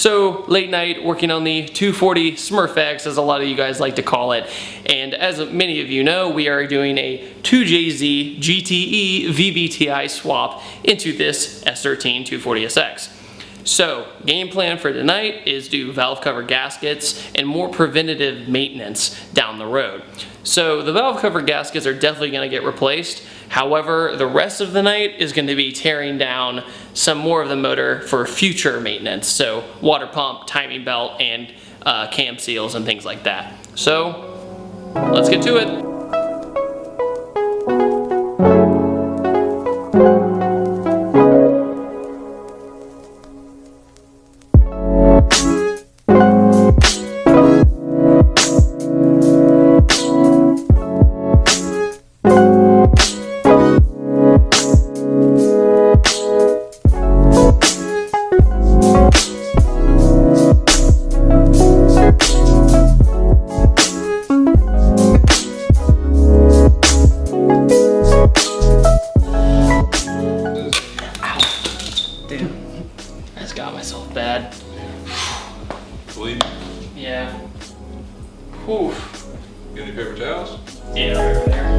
So late night working on the 240 SMURRFX, as a lot of you guys like to call it. And as many of you know, we are doing a 2JZ GTE VVTi swap into this S13 240SX. So game plan for tonight is do valve cover gaskets and more preventative maintenance down the road. So the valve cover gaskets are definitely going to get replaced. However, the rest of the night is going to be tearing down some more of the motor for future maintenance. So water pump, timing belt, and cam seals and things like that. So let's get to it. Bad. Bleeding? Yeah. Whew. Got any paper towels? Yeah, right over there.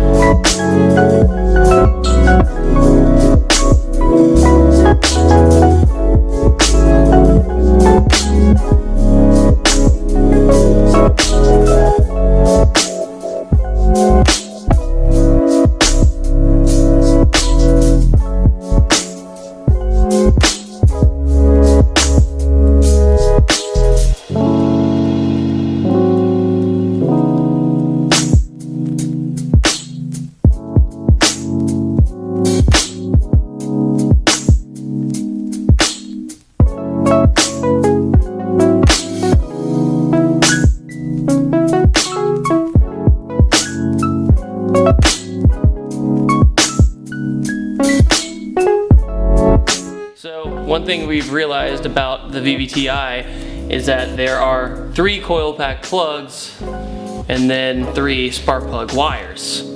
One thing we've realized about the VVTi is that there are 3 coil pack plugs and then 3 spark plug wires.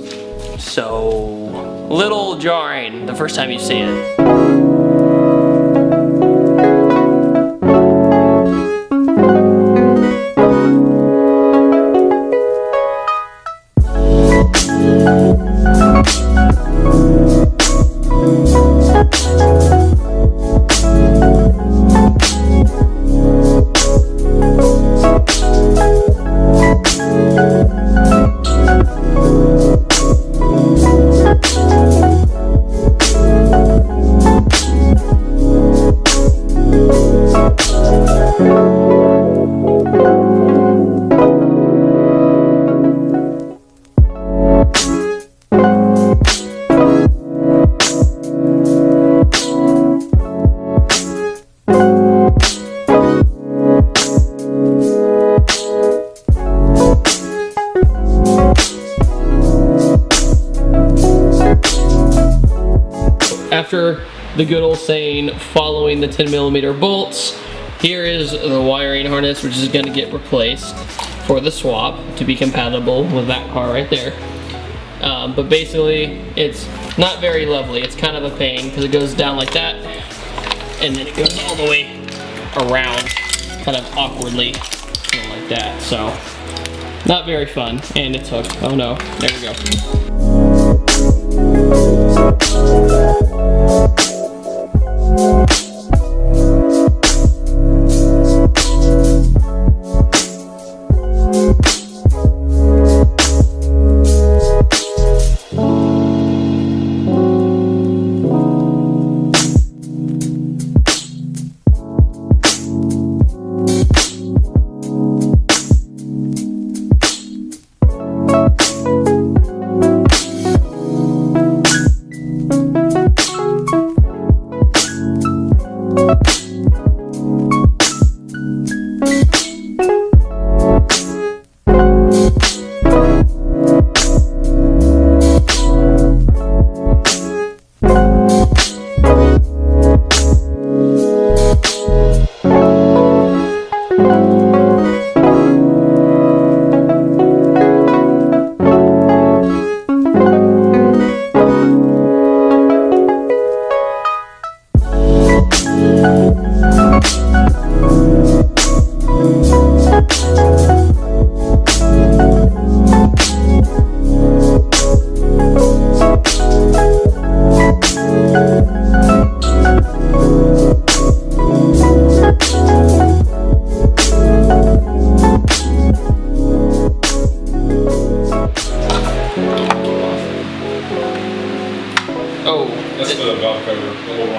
So, little jarring the first time you see it. After the good old saying, following the 10mm bolts, here is the wiring harness, which is going to get replaced for the swap to be compatible with that car right there. But basically, it's not very lovely. It's kind of a pain because it goes down like that, and then it goes all the way around, kind of awkwardly, like that. So, not very fun, and it's hooked. Oh no, there we go.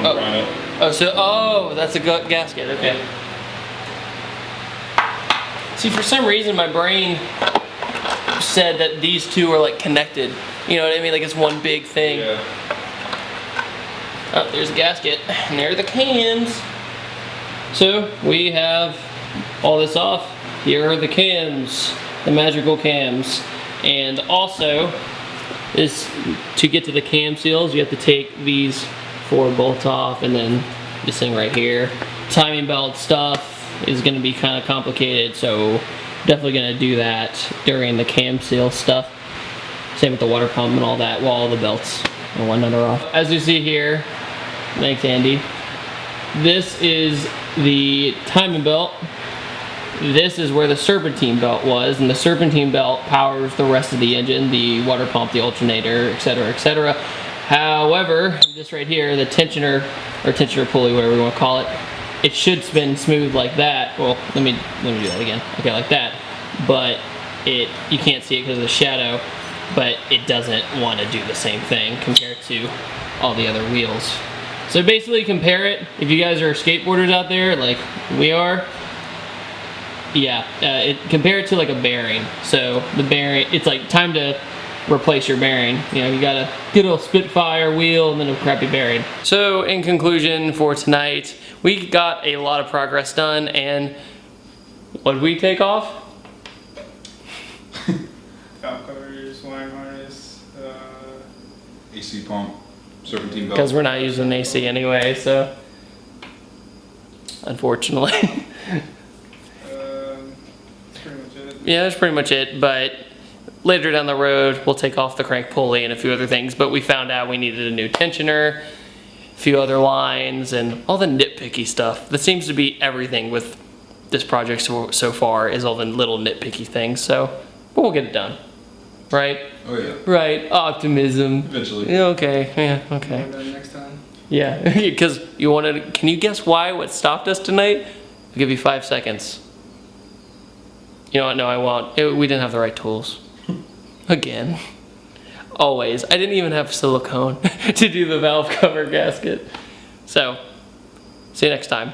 one around it. Oh, that's a gasket. Okay. See, for some reason, my brain said that these two are like connected. You know what I mean? Like it's one big thing. Yeah. Oh, there's a gasket, and there are the cams. So we have all this off. Here are the cams, the magical cams. And also, is to get to the cam seals, you have to take these 4 bolts off, and then this thing right here. Timing belt stuff is going to be kind of complicated, so definitely going to do that during the cam seal stuff. Same with the water pump and all that, while all the belts and whatnot are off. As you see here, thanks Andy, this is the timing belt. This is where the serpentine belt was, and the serpentine belt powers the rest of the engine, the water pump, the alternator, etc., etc. However, this right here, the tensioner, or tensioner pulley, whatever you want to call it, it should spin smooth like that. Well, let me do that again. Okay, like that. But you can't see it because of the shadow, but it doesn't want to do the same thing compared to all the other wheels. So basically compare it, if you guys are skateboarders out there like we are, yeah, compare it to like a bearing. So the bearing, it's like time to replace your bearing. You know, you got a good old Spitfire wheel and then a crappy bearing. So in conclusion for tonight, we got a lot of progress done, and what did we take off? Valve covers, wiring harness, AC pump, serpentine belt. Because we're not using AC anyway, so unfortunately. that's pretty much it. Yeah, that's pretty much it, but later down the road, we'll take off the crank pulley and a few other things, but we found out we needed a new tensioner, a few other lines, and all the nitpicky stuff. That seems to be everything with this project so far, is all the little nitpicky things, so but we'll get it done. Right? Oh yeah. Right, optimism. Eventually. Yeah, okay, yeah, okay. More than next time. Yeah, because you wanted, can you guess what stopped us tonight? I'll give you 5 seconds. You know what, no I won't. We didn't have the right tools. Again. Always. I didn't even have silicone to do the valve cover gasket. So, see you next time.